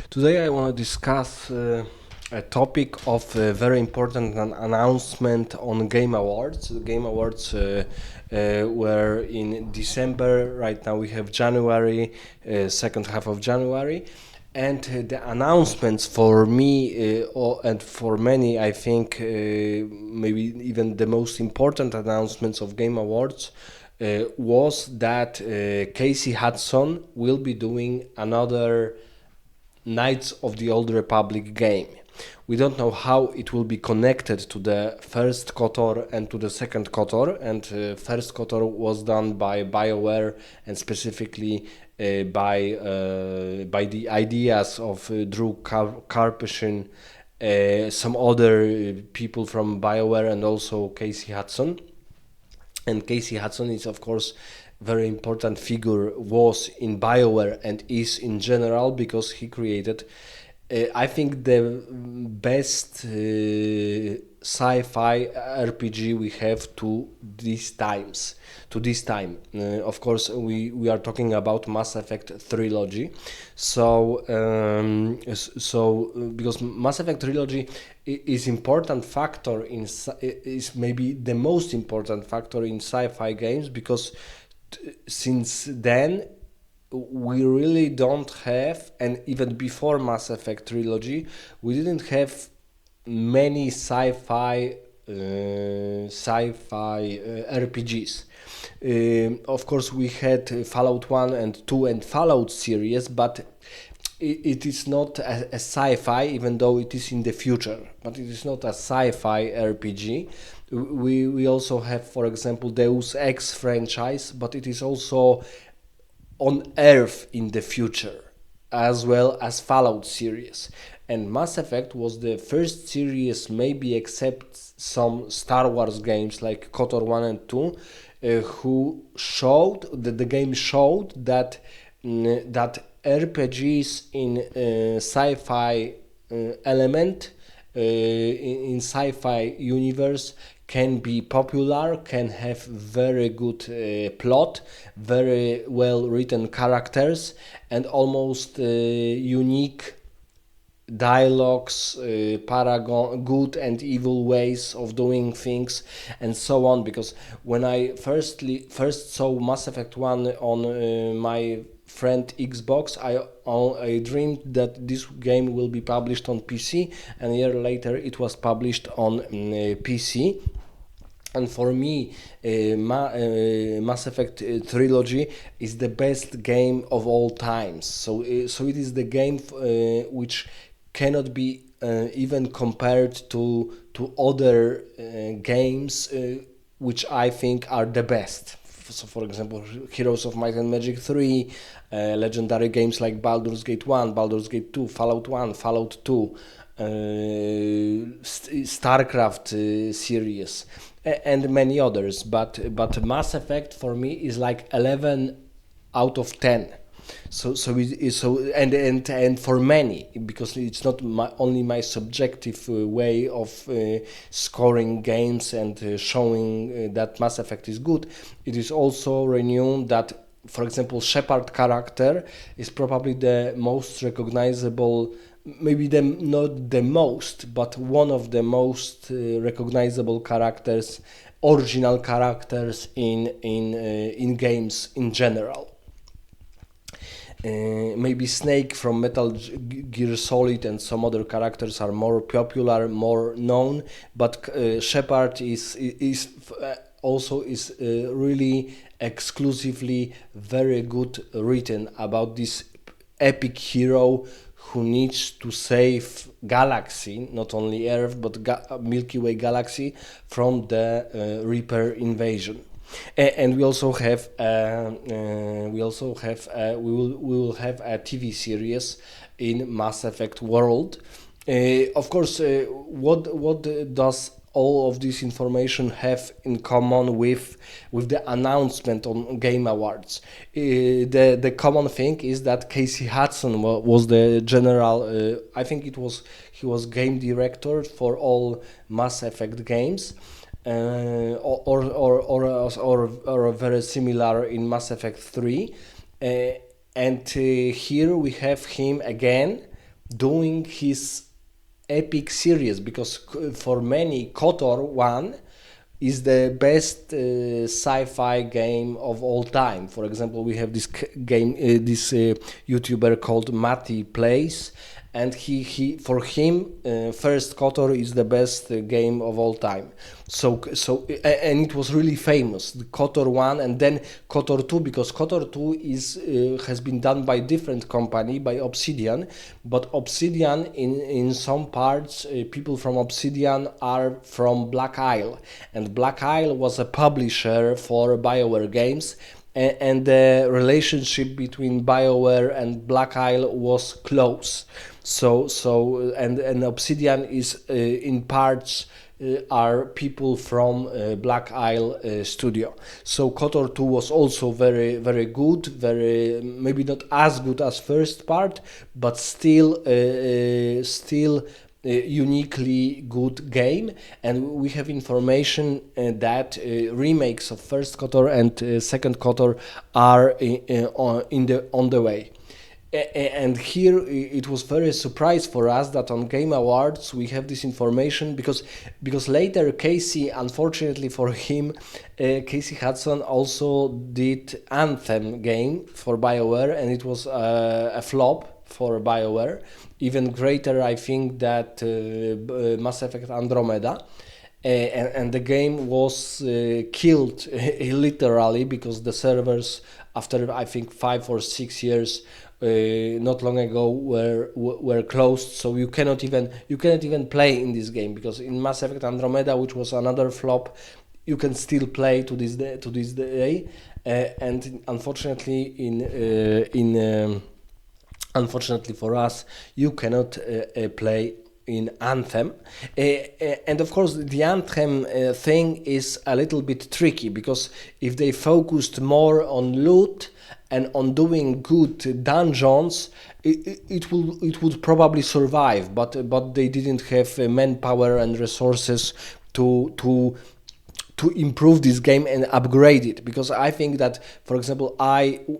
Today I want to discuss a topic of a very important announcement on Game Awards. The Game Awards were in December. Right now we have January, second half of January. And the announcements for me and for many, I think, maybe even the most important announcements of Game Awards was that Casey Hudson will be doing another Knights of the Old Republic game. We don't know how it will be connected to the first Kotor and to the second Kotor. And first Kotor was done by BioWare and specifically by the ideas of Drew Karpyshyn, some other people from BioWare, and also Casey Hudson. And Casey Hudson is, of course, very important figure, was in BioWare and is in general, because he created, I think, the best sci-fi RPG we have to these times. To this time, of course, we are talking about Mass Effect trilogy. So because Mass Effect trilogy is important factor is maybe the most important factor in sci-fi games, because since then we really don't have, and even before Mass Effect trilogy, we didn't have many sci-fi RPGs. Of course, we had Fallout 1 and 2 and Fallout series, but it is not a sci-fi, even though it is in the future. But it is not a sci-fi RPG. We also have, for example, Deus Ex franchise, but it is also on Earth in the future, as well as Fallout series. And Mass Effect was the first series, maybe except some Star Wars games like Kotor 1 and 2, who showed that the game showed that that RPGs in sci-fi element in sci-fi universe can be popular, can have very good plot, very well written characters, and almost unique dialogues, paragon, good and evil ways of doing things, and so on. Because when I first saw Mass Effect 1 on my friend Xbox, I dreamed that this game will be published on PC, and a year later it was published on PC. And for me, Mass Effect trilogy is the best game of all times. So it is the game which cannot be even compared to other games which I think are the best. So, for example, Heroes of Might and Magic 3, legendary games like Baldur's Gate 1, Baldur's Gate 2, Fallout 1, Fallout 2, StarCraft series, and many others. But Mass Effect for me is like 11 out of 10. And for many, because it's not only my subjective way of scoring games and showing that Mass Effect is good, it is also renowned that, for example, Shepard character is probably the most recognizable, maybe not the most, but one of the most recognizable characters, original characters in games in general. Maybe Snake from Metal Gear Solid and some other characters are more popular, more known, but Shepard is also really exclusively very good written about this epic hero who needs to save galaxy, not only Earth but Milky Way galaxy, from the Reaper invasion. And we also have we will have a TV series in Mass Effect world. Of course, what does all of this information have in common with the announcement on Game Awards? The common thing is that Casey Hudson was the general. I think he was game director for all Mass Effect games. Or very similar in Mass Effect 3. And here we have him again doing his epic series, because for many Kotor 1 is the best sci-fi game of all time. For example, we have this game, this YouTuber called Matty Plays, and he for him, first Kotor is the best game of all time. And it was really famous, the Kotor 1 and then Kotor 2, because Kotor 2 is has been done by different company, by Obsidian, but Obsidian in some parts, people from Obsidian are from Black Isle, and Black Isle was a publisher for BioWare games, and the relationship between BioWare and Black Isle was close. And Obsidian is in parts are people from Black Isle studio. So Kotor 2 was also very good, very maybe not as good as first part, but still uniquely good game. And we have information that remakes of first Kotor and second Kotor are on the way. And here it was very surprise for us that on Game Awards we have this information, because later Casey, unfortunately for him, Casey Hudson also did Anthem game for BioWare, and it was a flop for BioWare, even greater I think that Mass Effect Andromeda. And the game was killed literally, because the servers, after I think 5 or 6 years, not long ago, were closed. So you cannot even play in this game, because in Mass Effect Andromeda, which was another flop, you can still play to this day. And unfortunately unfortunately for us, you cannot play in Anthem. And of course the Anthem thing is a little bit tricky, because if they focused more on loot and on doing good dungeons, it would probably survive, but they didn't have manpower and resources to improve this game and upgrade it. Because I think that, for example,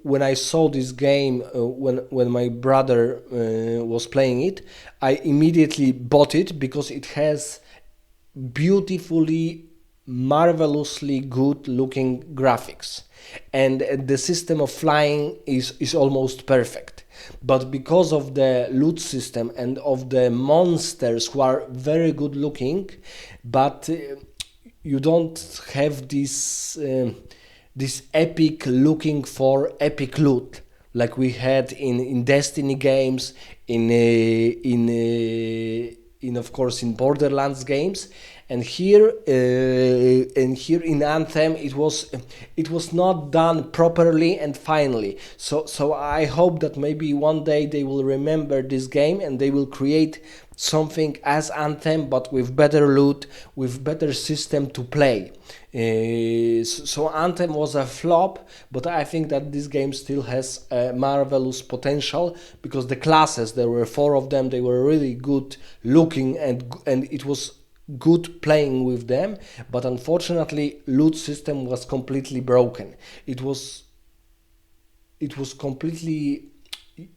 when I saw this game, when my brother was playing it, I immediately bought it, because it has beautifully, marvelously good looking graphics, and the system of flying is almost perfect. But because of the loot system and of the monsters who are very good looking, but you don't have this epic looking for epic loot like we had in Destiny games, in of course in Borderlands games. And here in Anthem it was not done properly and finally. So I hope that maybe one day they will remember this game and they will create something as Anthem, but with better loot, with better system to play. So Anthem was a flop, but I think that this game still has a marvelous potential, because the classes, there were 4 of them, they were really good looking, and it was good playing with them. But unfortunately loot system was completely broken. It was completely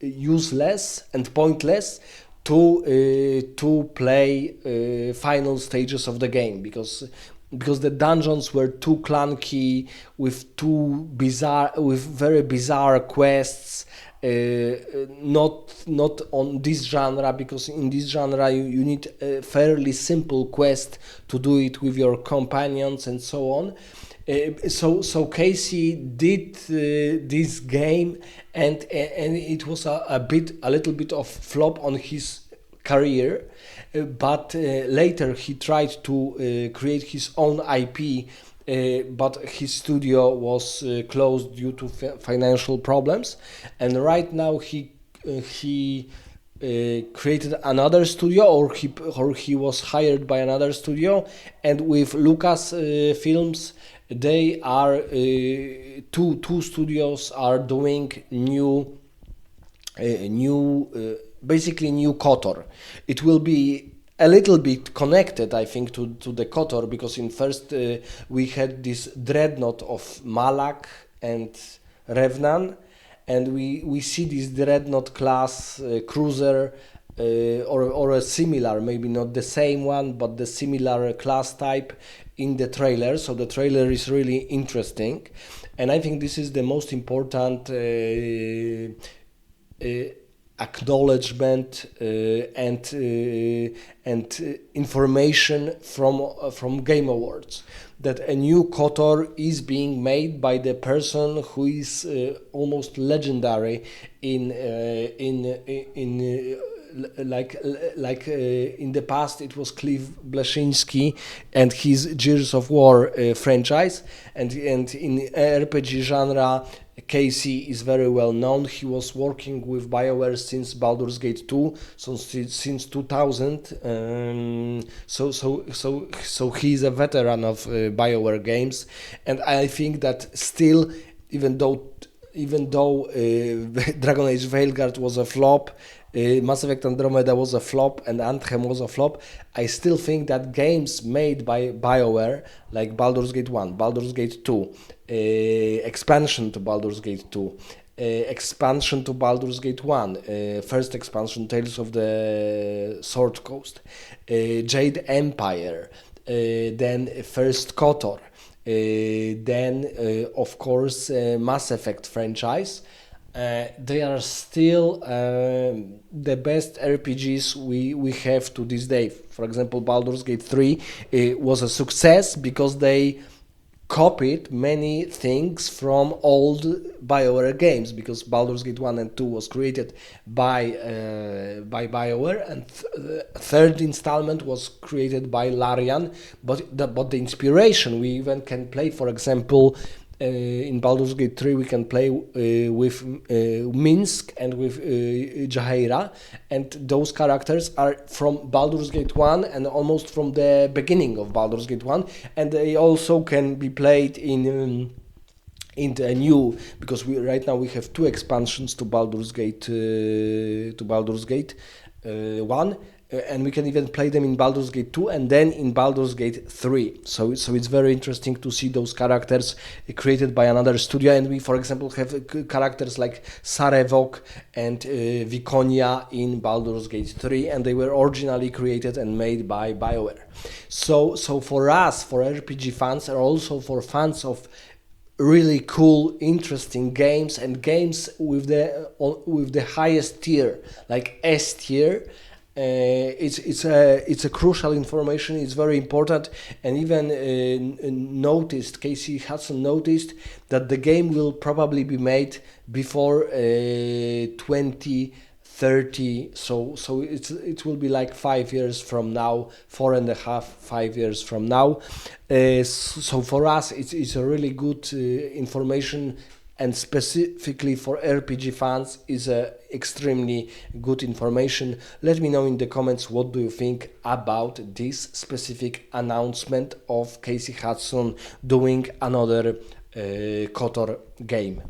useless and pointless to play final stages of the game, because the dungeons were too clunky, with very bizarre quests. Not on this genre, because in this genre you need a fairly simple quest to do it with your companions and so on. So Casey did this game, and it was a little bit of flop on his career. But later he tried to create his own IP, but his studio was closed due to financial problems, and right now he created another studio, or he was hired by another studio, and with Lucas Films they are two studios are doing basically new Kotor. It will be a little bit connected, I think, to the Kotor, because in first we had this dreadnought of Malak and Revnan, and we see this dreadnought class cruiser or a similar, maybe not the same one, but the similar class type in the trailer. So the trailer is really interesting, and I think this is the most important acknowledgement and information from Game Awards, that a new Kotor is being made by the person who is almost legendary in in the past it was Cliff Bleszinski and his Gears of War franchise, and in RPG genre Casey is very well known. He was working with BioWare since Baldur's Gate 2, so since 2000. So he's a veteran of BioWare games, and I think that still, even though Dragon Age Veilguard was a flop, Mass Effect Andromeda was a flop, and Anthem was a flop, I still think that games made by BioWare, like Baldur's Gate 1, Baldur's Gate 2, expansion to Baldur's Gate 2, expansion to Baldur's Gate 1, first expansion, Tales of the Sword Coast, Jade Empire, then first Kotor, then of course Mass Effect franchise. They are still the best RPGs we have to this day. For example, Baldur's Gate 3 was a success because they copied many things from old BioWare games, because Baldur's Gate 1 and 2 was created by BioWare, and third installment was created by Larian, but the inspiration we even can play, for example, in Baldur's Gate 3 we can play with Minsk and with Jaheira, and those characters are from Baldur's Gate 1 and almost from the beginning of Baldur's Gate 1, and they also can be played in the new, because right now we have two expansions to Baldur's Gate 1, and we can even play them in Baldur's Gate 2 and then in Baldur's Gate 3. So it's very interesting to see those characters created by another studio. And we, for example, have characters like Sarevok and Viconia in Baldur's Gate 3, and they were originally created and made by BioWare. So for us, for RPG fans, and also for fans of really cool, interesting games, and games with the highest tier, like S tier, it's a crucial information. It's very important, and even Casey Hudson noticed that the game will probably be made before 2030. So it will be like 5 years from now, 4.5-5 years from now. So for us, it's a really good information, and specifically for RPG fans is a extremely good information. Let me know in the comments what do you think about this specific announcement of Casey Hudson doing another Kotor game.